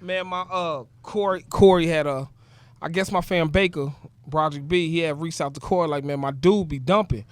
Man, my Corey had I guess my fan Baker, Project B, he had reached out to Corey like, man, my dude be dumping.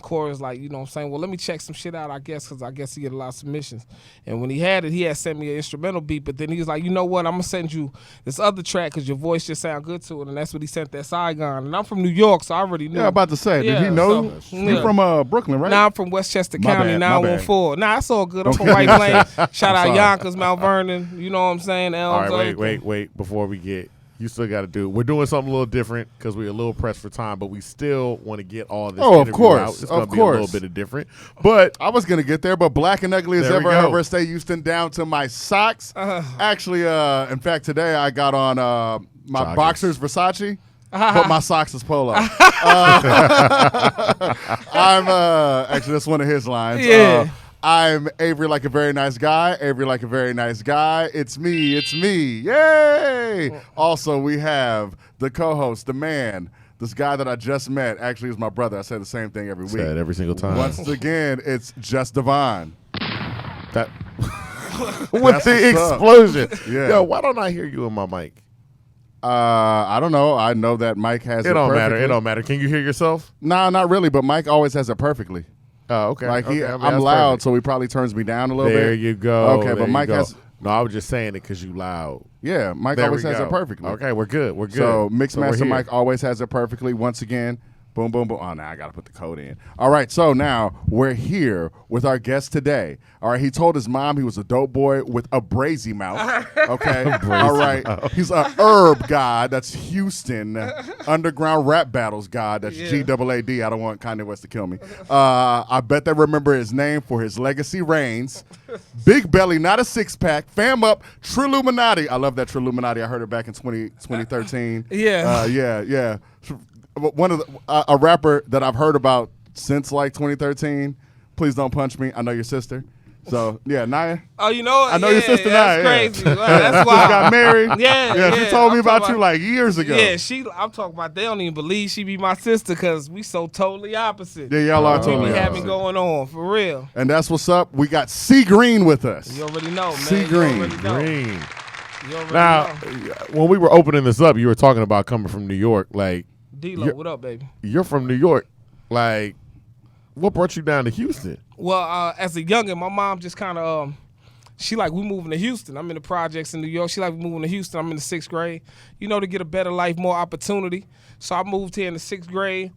Corey was like, you know what I'm saying, well, let me check some shit out, I guess, because I guess he get a lot of submissions. And when he had it, he had sent me an instrumental beat, but then he was like, you know what, I'm going to send you this other track because your voice just sound good to it, and that's what he sent that Saigon. And I'm from New York, so I already knew. Yeah, I'm about to say, did he know? You from Brooklyn, right? Nah, I'm from Westchester County, 914. Nah, that's all good. I'm from Okay. White Plains. Shout out Yonkers, Mount Vernon, you know what I'm saying? Elms, all right, wait, before we get, you still got to do. We're doing something a little different because we're a little pressed for time, but we still want to get all this. Oh, of course, out. It's going to be a little bit of different. But I was gonna get there, but Black and Ugly as ever heard Stay Houston down to my socks. Actually, in fact, today I got on my Joggers. boxers Versace. But my socks is Polo. I'm actually that's one of his lines. Yeah. I'm Avery like a very nice guy. Avery like a very nice guy. It's me. It's me. Yay! Also, we have the co-host, the man, this guy that I just met. Actually, is my brother. I say the same thing every week. Say it every single time. Once again, it's Just Devon. That with the explosion. Yeah. Yo, why don't I hear you in my mic? I don't know. I know that Mike has it. It don't matter. perfectly. It don't matter. Can you hear yourself? Nah, not really. But Mike always has it perfectly. Oh, okay. Like okay. I mean, I'm that's loud, perfect. so he probably turns me down a little There bit. you go. Okay, There but you Mike go. has. No, I was just saying it because you loud. Yeah, Mike There always we has go. it perfectly. Okay, we're good. We're good. So Mixmaster we're here. Mike always has it perfectly. Once again, boom, boom, boom. Oh, now I got to put the code in. All right, so now we're here with our guest today. All right, he told his mom he was a dope boy with a brazy mouth. Okay, all right. He's a herb god. That's Houston underground rap battles god. That's GAAD. I don't want Kanye West to kill me. I bet they remember his name for his legacy reigns. Big belly, not a six pack. Fam up, Triluminati. I love that Triluminati. I heard it back in 2013. Yeah. One of a rapper that I've heard about since like 2013. Please don't punch me. I know your sister. So yeah, Naya. Oh, you know what? I know your sister Naya. That's crazy. Yeah. That's why. Just got married. Yeah. She told me I'm about talking you like years ago. Yeah, I'm talking about. They don't even believe she be my sister because we so totally opposite. Yeah, y'all are What totally we having opposite. going on for real. And that's what's up. We got C Green with us. You already know, man. C You Green. already know. Green. You already Now, know. when we were opening this up, you were talking about coming from New York. Like, D-Lo, what up, baby? you're from New York. Like, what brought you down to Houston? Well, as a youngin', my mom just kind of, she like, we moving to Houston. I'm in the projects in New York. She like, we moving to Houston. I'm in the 6th grade, to get a better life, more opportunity. So I moved here in the 6th grade,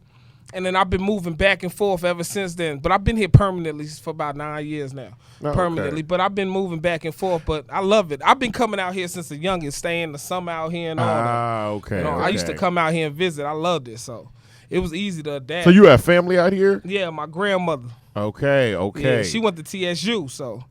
and then I've been moving back and forth ever since then. But I've been here permanently for about 9 years now, permanently. Okay. But I've been moving back and forth, but I love it. I've been coming out here since a youngin', staying the summer out here and all that. Okay. I used to come out here and visit. I loved it, so it was easy to adapt. So you have family out here? Yeah, my grandmother. Okay. Yeah, she went to TSU, so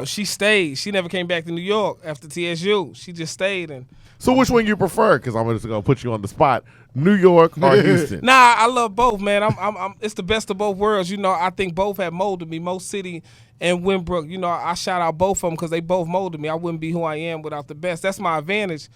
she stayed. She never came back to New York after TSU. She just stayed. And So which one you prefer? Because I'm just gonna put you on the spot. New York or Houston? Nah, I love both, man. I'm it's the best of both worlds. I think both have molded me. Mo City and Winbrook. I shout out both of them because they both molded me. I wouldn't be who I am without the best. That's my advantage.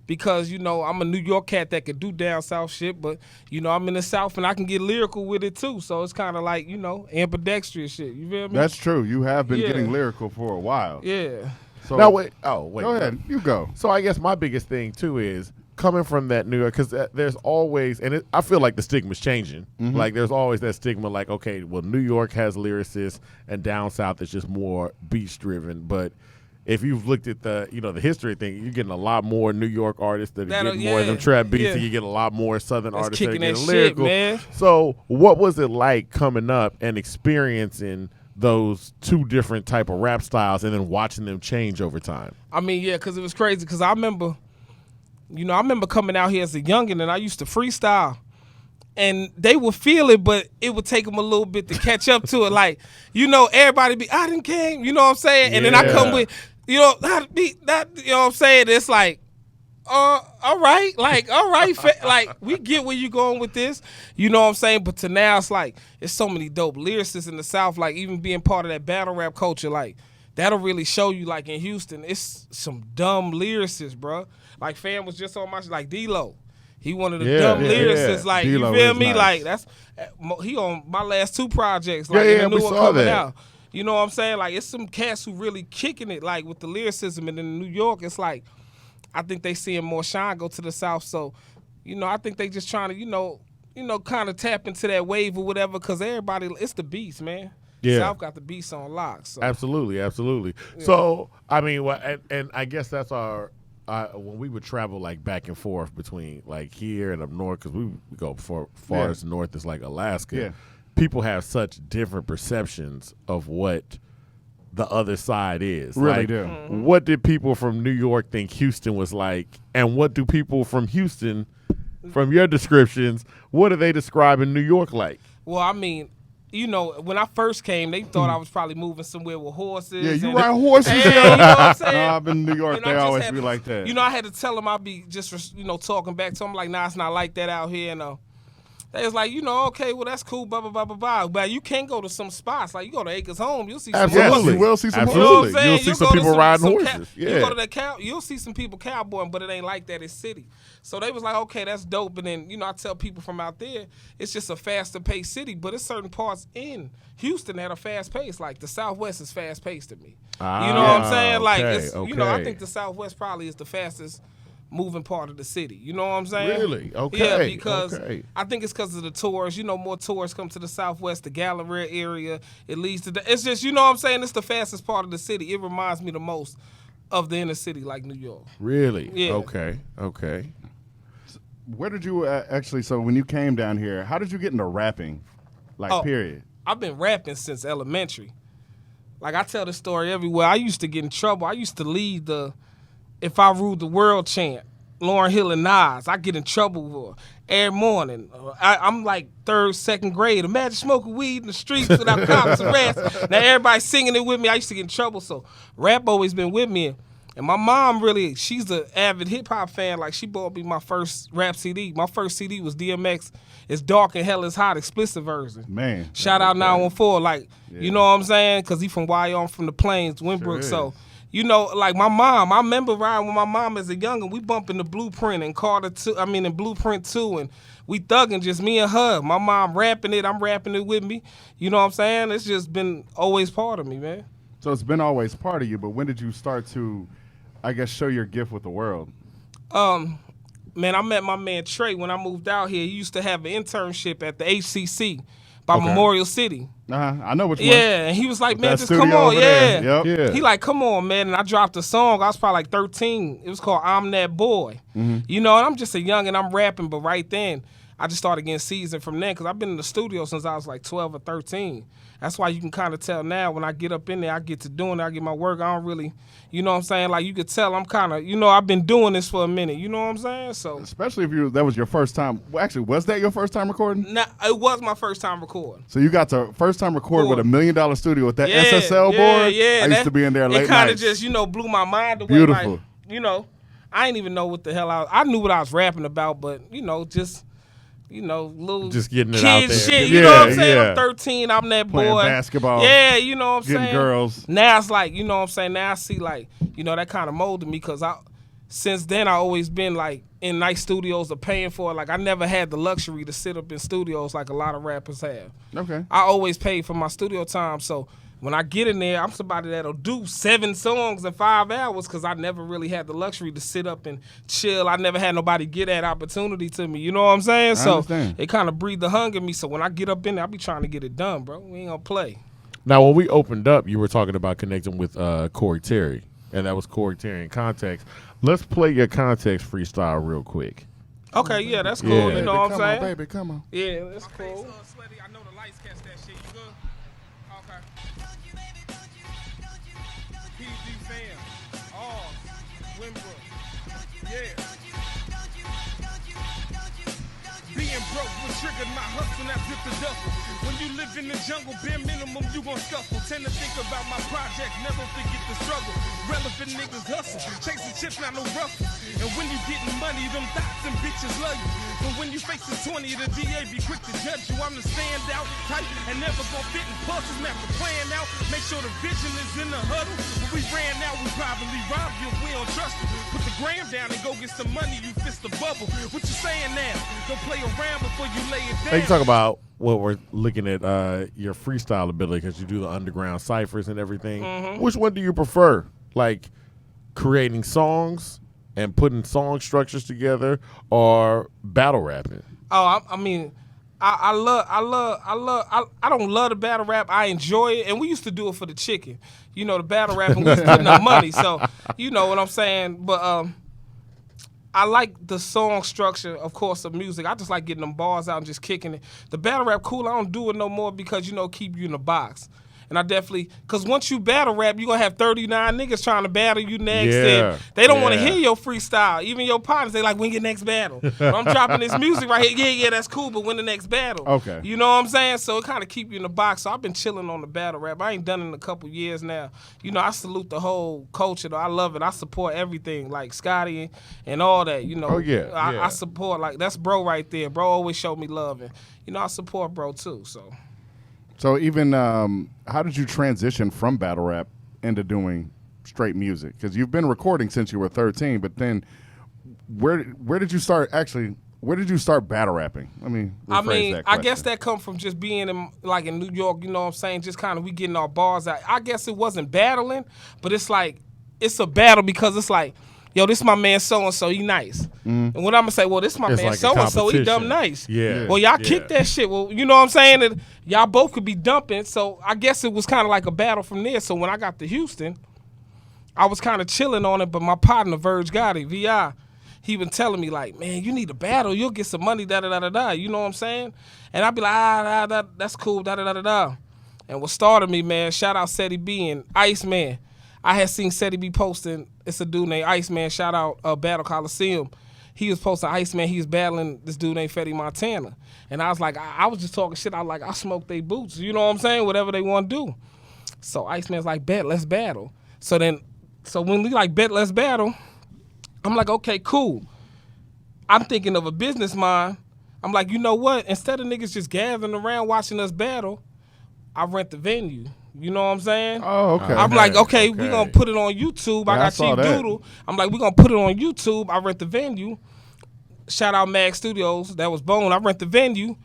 Because, I'm a New York cat that could do down south shit, but, I'm in the South and I can get lyrical with it too. So it's kind of like, ambidextrous shit. You feel me? That's true. You have been getting lyrical for a while. Yeah. So Now wait. Oh wait. go ahead. You go. So I guess my biggest thing too is coming from that New York, because there's always, and I feel like the stigma's changing. Mm-hmm. Like there's always that stigma, like, okay, well, New York has lyricists, and down south is just more beats driven. But if you've looked at the history thing, you're getting a lot more New York artists that are getting more of them trap beats, and you get a lot more Southern artists that are kicking getting that lyrical. shit, man. So what was it like coming up and experiencing those two different type of rap styles and then watching them change over time? I mean, yeah, because it was crazy. Because I remember coming out here as a youngin' and I used to freestyle. And they would feel it, but it would take them a little bit to catch up to it. Like, everybody be, I done came, you know what I'm saying? And then I come with, how to be that, you know what I'm saying? It's like, all right, like, all right, like, we get where you going with this, you know what I'm saying? But to now, it's like, it's so many dope lyricists in the South, like, even being part of that battle rap culture, like, that'll really show you, like, in Houston, it's some dumb lyricists, bro. Like, fam was just on my, like, D-Lo. He one of the dumb lyricists, like, D-Lo you feel me? nice. Like, he on my last 2 projects, like, Yeah, in the we new one saw coming that. out. You know what I'm saying? Like, it's some cats who really kicking it, like, with the lyricism. And in New York, it's like, I think they seeing more shine go to the South. So, you know, I think they just trying to, kind of tap into that wave or whatever, because everybody, it's the beast, man. Yeah. South got the beast on lock. So. Absolutely. Yeah. So, I mean, and I guess that's our, when we would travel, like, back and forth between, like, here and up north, because we go far as north as, like, Alaska. Yeah. People have such different perceptions of what the other side is. Really like, do. Mm-hmm. What did people from New York think Houston was like, and what do people from Houston, from your descriptions, what do they describe in New York like? Well, I mean, you know, when I first came, they thought I was probably moving somewhere with horses. Yeah, you and, ride horses. and, you know what I'm saying? No, I've been in New York. And I They just always had be to- like that. You know, I had to tell them I'd be just, talking back to them like, nah, it's not like that out here. And they was like, okay, well, that's cool, blah, blah, blah, blah, blah. But you can go to some spots. Like, you go to Acres Home, you'll see some Absolutely. Yes, horses. you will see some You know what I'm Absolutely. saying? You'll see You some go to people riding some horses. You Yeah. go to that you'll see some people cowboying, but it ain't like that in city. So they was like, okay, that's dope. And then, I tell people from out there, it's just a faster paced city, but it's certain parts in Houston that are fast paced. Like the Southwest is fast paced to me. You know what I'm saying? Like, okay, it's, I okay. think the Southwest probably is the fastest moving part of the city. You know what I'm saying? Really? Okay, Yeah, because okay. I think it's because of the tours. More tourists come to the Southwest, the Galleria area. It leads to it's just, you know what I'm saying? It's the fastest part of the city. It reminds me the most of the inner city, like New York. Really? Yeah. Okay. Where did you actually, so when you came down here, how did you get into rapping? Like, Oh. period. I've been rapping since elementary. Like, I tell this story everywhere. I used to get in trouble. I used to lead the If I Ruled the World chant, Lauryn Hill and Nas. I get in trouble every morning. I'm like third, second grade. Imagine smoking weed in the streets without cops arrest. Now everybody singing it with me. I used to get in trouble. So rap always been with me. And my mom really, she's an avid hip hop fan. Like, she bought me my first rap CD. My first CD was DMX. It's Dark and Hell is Hot, explicit version. Man. Shout out 914. Like, you know what I'm saying? Because he from YO, I'm from the Plains, Winbrook. is. So, like my mom, I remember riding with my mom as a youngin'. We bumping the Blueprint and in Blueprint 2, and we thugging, just me and her. My mom rapping it, I'm rapping it with me. You know what I'm saying? It's just been always part of me, man. So it's been always part of you, but when did you start to, I guess, show your gift with the world? Man, I met my man Trey when I moved out here. He used to have an internship at the HCC by Okay. Memorial City. I know which one. Yeah, and he was like, man, That just studio come on, over there. yeah. Yep. Yeah. He like, come on, man. And I dropped a song. I was probably like 13. It was called I'm That Boy. Mm-hmm. And I'm just a young and I'm rapping, but right then, I just started getting seasoned from then because I've been in the studio since I was like 12 or 13. That's why you can kind of tell now when I get up in there, I get to doing it, I get my work. I don't really, you know what I'm saying? Like, you could tell I'm kind of, I've been doing this for a minute. You know what I'm saying? So, Especially if that was your first time. Well, actually, was that your first time recording? now, it was my first time recording. So you got to first time record with $1 million studio with that Yeah, SSL yeah, board? yeah. I used to be in there late It kind of nights. just, blew my mind away. Beautiful. Like, I didn't even know what the hell I knew what I was rapping about, but, just, little Just getting it kid out there. shit. Yeah, You know what I'm saying? yeah. I'm 13. I'm that Playing boy. basketball, Yeah, you know what I'm getting saying? girls. Now it's like, you know what I'm saying? Now I see like, that kind of molded me because since then I always been like in nice studios or paying for it. Like, I never had the luxury to sit up in studios like a lot of rappers have. Okay. I always paid for my studio time. So when I get in there, I'm somebody that'll do 7 songs in 5 hours because I never really had the luxury to sit up and chill. I never had nobody get that opportunity to me. You know what I'm saying? So understand. it kind of breathed the hunger in me. So when I get up in there, I be trying to get it done, bro. We ain't gonna play. Now, when we opened up, you were talking about connecting with Corey Terry, and that was Corey Terry in Context. Let's play your Context freestyle real quick. Okay, yeah, that's cool. Yeah. You know what I'm Come saying? on, baby, come on. Yeah, that's cool. I know the lights catch that shit. You good? Okay. PG fam. Oh, Winbrook. Yeah. Being broke was triggered my hustle, now zip the duffel. When you live in the jungle, bare minimum, you gon' scuffle. Tend to think about my project, never forget the struggle. Relevant niggas hustle, chasing chips, not no ruffle. And when you getting money, them thoughts and bitches love you. But when you face the 20, the DA be quick to judge you. I'm the standout type and never gon' fit in puzzles. Never playing out, make sure the vision is in the huddle. When we ran out, we probably robbed you if we don't trust you. Put the gram down and go get some money, you fist the bubble. What you saying now? Don't play around before you lay it down. Now you talk about what we're looking at your freestyle ability because you do the underground ciphers and everything. Mm-hmm. Which one do you prefer? Like creating songs and putting song structures together, or battle rapping? Oh, I mean, I don't love the battle rap. I enjoy it, and we used to do it for the chicken. You know, the battle rapping, we was putting up money, so you know what I'm saying. But I like the song structure, of course, of music. I just like getting them bars out and just kicking it. The battle rap, cool. I don't do it no more because, you know, keep you in the box. And I definitely, because once you battle rap, you're going to have 39 niggas trying to battle you next. Yeah, And they don't want to yeah. hear your freestyle. Even your partners, they like, when your next battle? But I'm dropping this music right here. Yeah, that's cool, but when the next battle? Okay. You know what I'm saying? So it kind of keep you in the box. So I've been chilling on the battle rap. I ain't done it in a couple years now. You know, I salute the whole culture, though. I love it. I support everything, like Scotty and all that, you know. Oh, yeah, yeah. I support, like, that's bro right there. Bro always showed me love. And, you know, I support bro, too, so. So even how did you transition from battle rap into doing straight music? Because you've been recording since you were 13, but then where did you start actually? Where did you start battle rapping? Let me rephrase that I guess question. that come from just being in New York. You know what I'm saying? Just kind of we getting our bars out. I guess it wasn't battling, but it's like it's a battle because it's like, yo, this my man so and so, he nice. And when I'm gonna say, well, this my It's man like a so and so, he dumb competition. nice. Yeah. Well, y'all Yeah. kick that shit. Well, you know what I'm saying? That y'all both could be dumping. So I guess it was kind of like a battle from there. So when I got to Houston, I was kind of chilling on it. But my partner, Verge Gotti, VI, he been telling me like, man, you need a battle. You'll get some money, da da da da da. You know what I'm saying? And I'd be like, that's cool, da da da da da. And what started me, man, shout out Seti B and Iceman. I had seen Seti B posting, it's a dude named Iceman, shout out Battle Coliseum. He was posting Iceman, he was battling this dude named Fetty Montana. And I was like, I was just talking shit, I was like, I smoke they boots, you know what I'm saying? Whatever they want to do. So Iceman's like, bet, let's battle. So when we like, bet, let's battle, I'm like, okay, cool. I'm thinking of a business mind. I'm like, you know what? Instead of niggas just gathering around watching us battle, I rent the venue. You know what I'm saying? Oh, okay. I'm like, okay, we okay. gonna put it on YouTube. I Yeah, I got saw Chief that. Doodle. I'm like, we gonna put it on YouTube. I rent the venue. Shout out Mag Studios. That was Bone. I rent the venue.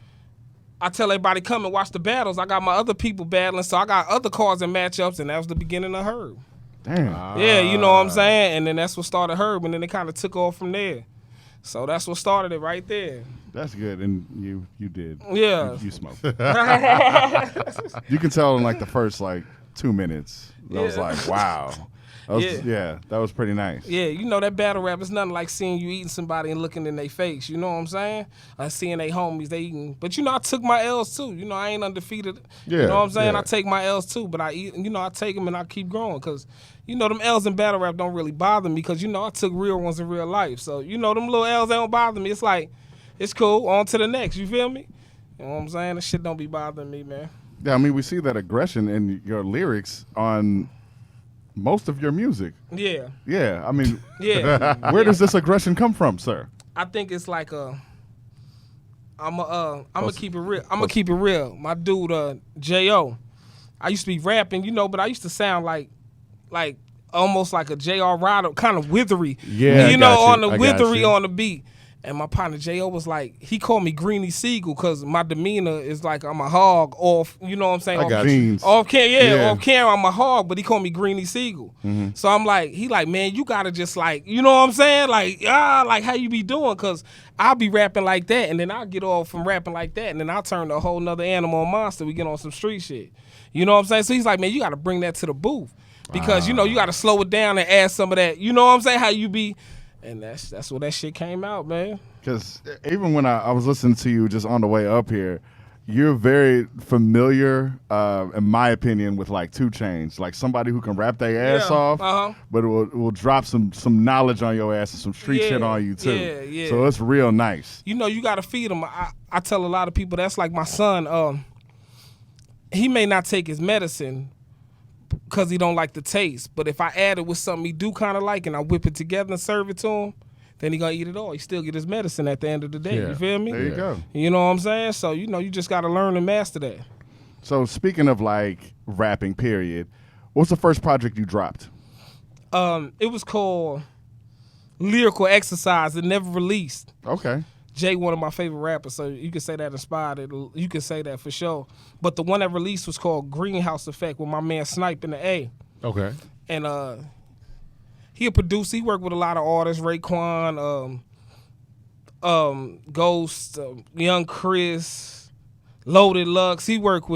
I tell everybody come and watch the battles. I got my other people battling, so I got other cards and matchups, and that was the beginning of Herb. Damn. Yeah, you know what I'm saying? And then that's what started Herb, and then it kind of took off from there. So that's what started it right there. That's good, and you did. Yeah. You smoked. You can tell in like the first like 2 minutes. I was Yeah. like, wow. That was, Yeah. yeah, that was pretty nice. Yeah, you know that battle rap is nothing like seeing you eating somebody and looking in their face. You know what I'm saying? Seeing they homies, they eating. But you know, I took my L's too. You know, I ain't undefeated. Yeah, You know what I'm saying? yeah. I take my L's too, but I eat. You know, I take them and I keep growing because, you know, them L's in battle rap don't really bother me because, you know, I took real ones in real life. So, you know, them little L's, they don't bother me. It's like, it's cool. On to the next. You feel me? You know what I'm saying? This shit don't be bothering me, man. Yeah, I mean, we see that aggression in your lyrics on most of your music. Yeah. Yeah, I mean, Yeah. where does this aggression come from, sir? I think it's like I'm gonna keep it real. I'm gonna keep it real. My dude, J.O. I used to be rapping, you know, but I used to sound like almost like a J.R. Ryder, kind of withery. Yeah, I you know, got you. on the I got withery you. on the beat. And my partner J.O. was like, he called me Greenie Siegel because my demeanor is like I'm a hog off, you know what I'm saying? I Off- got you. Jeans. Off camera, Yeah. off camera, I'm a hog, but he called me Greenie Siegel. So I'm like, he like, man, you gotta just like, you know what I'm saying? Like, like how you be doing? Cause I'll be rapping like that, and then I'll get off from rapping like that, and then I'll turn to a whole nother animal and monster. We get on some street shit. You know what I'm saying? So he's like, man, you gotta bring that to the booth. Because, you know, you gotta slow it down and add some of that. You know what I'm saying? How you be, and that's where that shit came out, man. Because even when I was listening to you just on the way up here, you're very familiar, in my opinion, with like 2 Chainz, like somebody who can rap their ass Yeah, off, uh-huh. but it will drop some knowledge on your ass and some street shit Yeah, on you too. yeah, yeah. So it's real nice. You know, you gotta feed him. I tell a lot of people that's like my son. He may not take his medicine because he don't like the taste, but if I add it with something he do kind of like and I whip it together and serve it to him, then he gonna eat it all. He still get his medicine at the end of the day. Yeah. You feel me? There you go. You know what I'm saying? So, you know, you just gotta learn and master that. So speaking of like rapping, period, what's the first project you dropped? It was called Lyrical Exercise. It never released. Okay. Jay, one of my favorite rappers, so you could say that inspired it. You could say that for sure. But the one that released was called Greenhouse Effect with my man Snipe in the A. Okay. And he a producer. He worked with a lot of artists, Raekwon, Ghost, Young Chris, Loaded Lux. He worked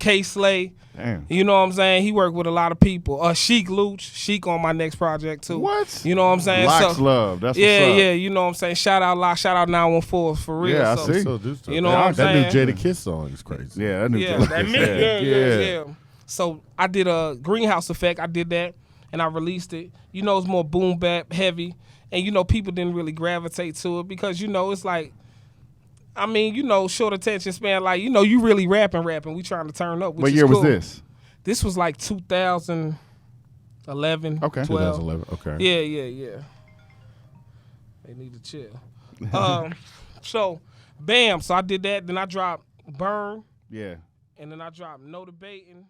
K Slay. Damn. You know what I'm saying? He worked with a lot of people. Sheik Luch, Sheik on my next project too. What? You know what I'm saying? Locks love. That's yeah, what's up. yeah. You know what I'm saying? Shout out Lock, shout out 914 for real. Yeah, I so, see. So do stuff. You know what I'm That saying? new Jada Kiss song is crazy. Yeah, that new Yeah, Jada that Kiss, me. Yeah. So I did a Greenhouse Effect. I did that, and I released it. You know, it's more boom bap heavy, and you know, people didn't really gravitate to it because you know it's like, I mean, you know, short attention span. Like, you know, you really rapping. We trying to turn up. Which What is year cool. was this? This was like 2011. Okay. 12. 2011. Okay. Yeah. They need to chill. So, bam. So I did that. Then I dropped Burn, Yeah. and then I dropped No Debating.